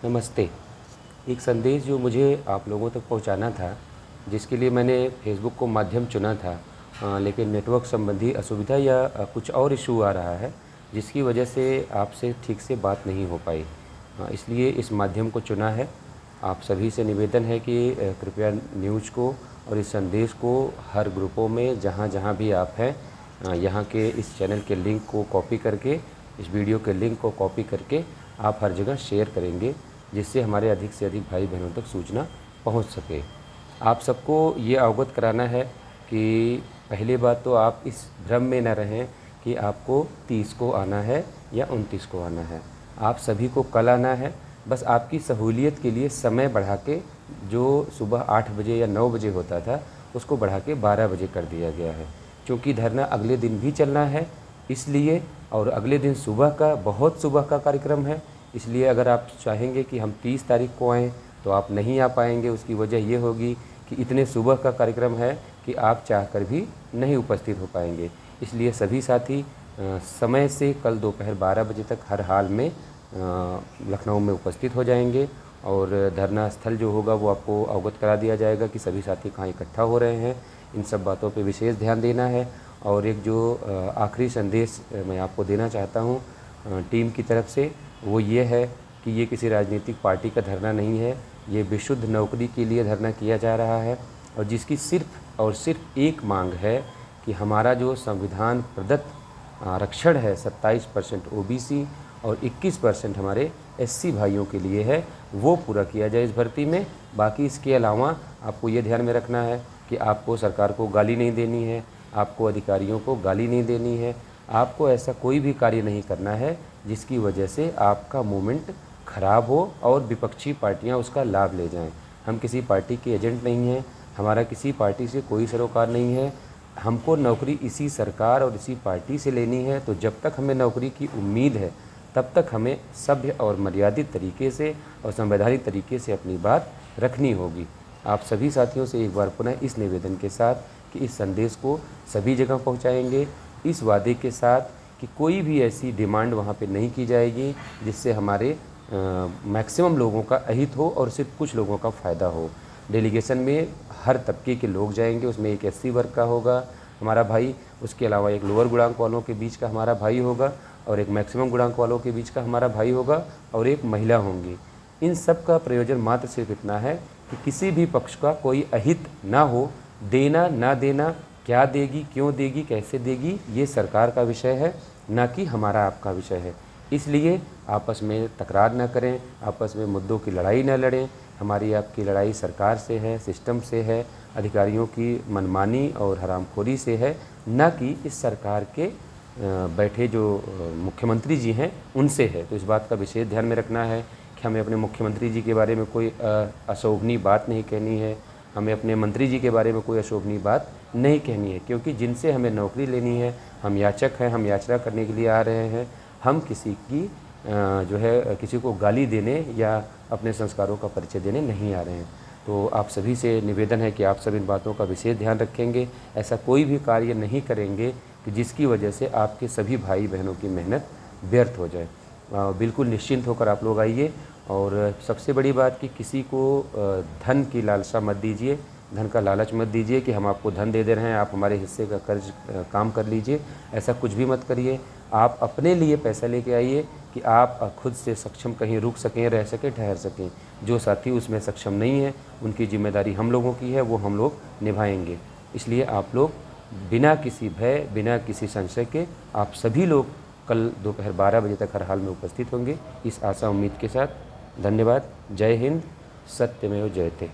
नमस्ते। एक संदेश जो मुझे आप लोगों तक पहुंचाना था, जिसके लिए मैंने फ़ेसबुक को माध्यम चुना था, लेकिन नेटवर्क संबंधी असुविधा या कुछ और इश्यू आ रहा है, जिसकी वजह से आपसे ठीक से बात नहीं हो पाई। इसलिए इस माध्यम को चुना है। आप सभी से निवेदन है कि कृपया न्यूज़ को और इस संदेश को हर ग्रुपों में जहाँ-जहाँ भी आप हैं, यहाँ के इस चैनल के लिंक को कॉपी करके, इस वीडियो के लिंक को कॉपी करके आप हर जगह शेयर करेंगे, जिससे हमारे अधिक से अधिक भाई बहनों तक सूचना पहुंच सके। आप सबको ये अवगत कराना है कि पहली बात तो आप इस भ्रम में न रहें कि आपको 30 को आना है या 29 को आना है। आप सभी को कल आना है। बस आपकी सहूलियत के लिए समय बढ़ा के, जो सुबह 8 बजे या 9 बजे होता था, उसको बढ़ा के 12 बजे कर दिया गया है। क्योंकि धरना अगले दिन भी चलना है, इसलिए, और अगले दिन सुबह का, बहुत सुबह का कार्यक्रम है। इसलिए अगर आप चाहेंगे कि हम 30 तारीख को आएँ तो आप नहीं आ पाएंगे। उसकी वजह ये होगी कि इतने सुबह का कार्यक्रम है कि आप चाहकर भी नहीं उपस्थित हो पाएंगे। इसलिए सभी साथी समय से कल दोपहर 12 बजे तक हर हाल में लखनऊ में उपस्थित हो जाएंगे, और धरना स्थल जो होगा वो आपको अवगत करा दिया जाएगा कि सभी साथी कहाँ इकट्ठा हो रहे हैं। इन सब बातों पे विशेष ध्यान देना है। और एक जो आखिरी संदेश मैं आपको देना चाहता हूँ टीम की तरफ से, वो ये है कि ये किसी राजनीतिक पार्टी का धरना नहीं है। ये विशुद्ध नौकरी के लिए धरना किया जा रहा है, और जिसकी सिर्फ़ और सिर्फ एक मांग है कि हमारा जो संविधान प्रदत्त आरक्षण है 27% ओबीसी और 21% हमारे एससी भाइयों के लिए है, वो पूरा किया जाए इस भर्ती में। बाकी इसके अलावा आपको ये ध्यान में रखना है कि आपको सरकार को गाली नहीं देनी है, आपको अधिकारियों को गाली नहीं देनी है, आपको ऐसा कोई भी कार्य नहीं करना है जिसकी वजह से आपका मूवमेंट खराब हो और विपक्षी पार्टियां उसका लाभ ले जाएं। हम किसी पार्टी के एजेंट नहीं हैं, हमारा किसी पार्टी से कोई सरोकार नहीं है। हमको नौकरी इसी सरकार और इसी पार्टी से लेनी है। तो जब तक हमें नौकरी की उम्मीद है, तब तक हमें सभ्य और मर्यादित तरीके से और संवैधानिक तरीके से अपनी बात रखनी होगी। आप सभी साथियों से एक बार पुनः इस निवेदन के साथ कि इस संदेश को सभी जगह पहुंचाएंगे, इस वादे के साथ कि कोई भी ऐसी डिमांड वहां पे नहीं की जाएगी जिससे हमारे मैक्सिमम लोगों का अहित हो और सिर्फ कुछ लोगों का फ़ायदा हो। डेलीगेशन में हर तबके के लोग जाएंगे। उसमें एक एससी वर्ग का होगा हमारा भाई, उसके अलावा एक लोअर गुणांक वालों के बीच का हमारा भाई होगा, और एक मैक्सिमम गुणांक वालों के बीच का हमारा भाई होगा, और एक महिला होंगी। इन सब का प्रयोजन मात्र सिर्फ इतना है कि किसी भी पक्ष का कोई अहित ना हो। देना ना देना, क्या देगी, क्यों देगी, कैसे देगी, ये सरकार का विषय है, ना कि हमारा आपका विषय है। इसलिए आपस में तकरार ना करें, आपस में मुद्दों की लड़ाई ना लड़ें। हमारी आपकी लड़ाई सरकार से है, सिस्टम से है, अधिकारियों की मनमानी और हरामखोरी से है, ना कि इस सरकार के बैठे जो मुख्यमंत्री जी हैं उनसे है। तो इस बात का विशेष ध्यान में रखना है कि हमें अपने मुख्यमंत्री जी के बारे में कोई अशोभनीय बात नहीं कहनी है, हमें अपने मंत्री जी के बारे में कोई अशोभनीय बात नहीं कहनी है, क्योंकि जिनसे हमें नौकरी लेनी है, हम याचक हैं, हम याचना करने के लिए आ रहे हैं। हम किसी की जो है किसी को गाली देने या अपने संस्कारों का परिचय देने नहीं आ रहे हैं। तो आप सभी से निवेदन है कि आप सब इन बातों का विशेष ध्यान रखेंगे। ऐसा कोई भी कार्य नहीं करेंगे कि जिसकी वजह से आपके सभी भाई बहनों की मेहनत व्यर्थ हो जाए। बिल्कुल निश्चिंत होकर आप लोग आइए। और सबसे बड़ी बात कि किसी को धन की लालसा मत दीजिए, धन का लालच मत दीजिए कि हम आपको धन दे दे रहे हैं, आप हमारे हिस्से का कर्ज काम कर लीजिए। ऐसा कुछ भी मत करिए। आप अपने लिए पैसा लेके आइए कि आप खुद से सक्षम कहीं रुक सकें, रह सकें, ठहर सकें। जो साथी उसमें सक्षम नहीं है, उनकी जिम्मेदारी हम लोगों की है, वो हम लोग निभाएंगे। इसलिए आप लोग बिना किसी भय, बिना किसी संशय के, आप सभी लोग कल दोपहर 12 बजे तक हर हाल में उपस्थित होंगे, इस आशा उम्मीद के साथ। धन्यवाद। जय हिंद। सत्यमेव जयते।